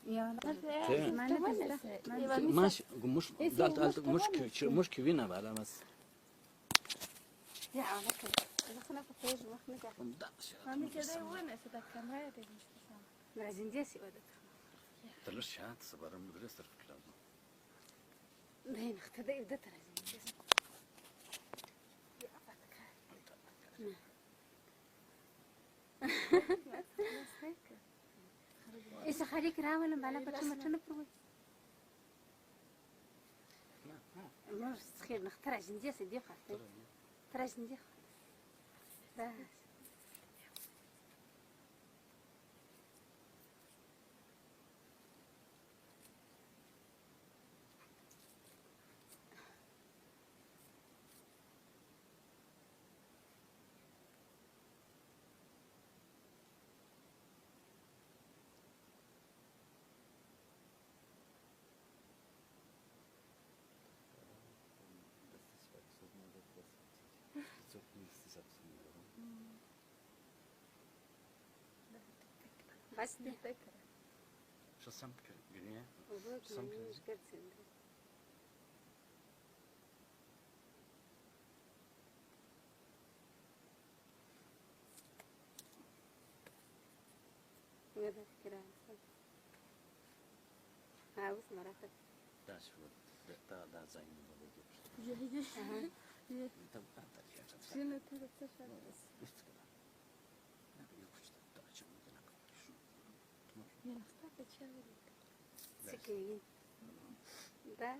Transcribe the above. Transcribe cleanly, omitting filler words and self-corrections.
Ja, Te. مش كوينه بعد بس. ja, lekker. We gaan even deze mag niet echt. مامي كده وانا اتذكر هذه مش بسام. لازم جالسي ودك. تلش شات صبر مدرسة في الكلام. ده نختار ده ترى لازم جالسي. إيش خليك راول مبلا بتشوف متشوف بروي. مش خير نختار عشان جالسي دي خاطر. ترى عشان دي خاطر. بس. بس تفتكر. شو سمك جنيه؟ سمك مش قد سند. ماذا فكرة؟ عاوز مراتك. ده شو ده زين ولا جاي. تبقى شنو ترى تفعل بس. يا اختي تشاوري. سكين. ده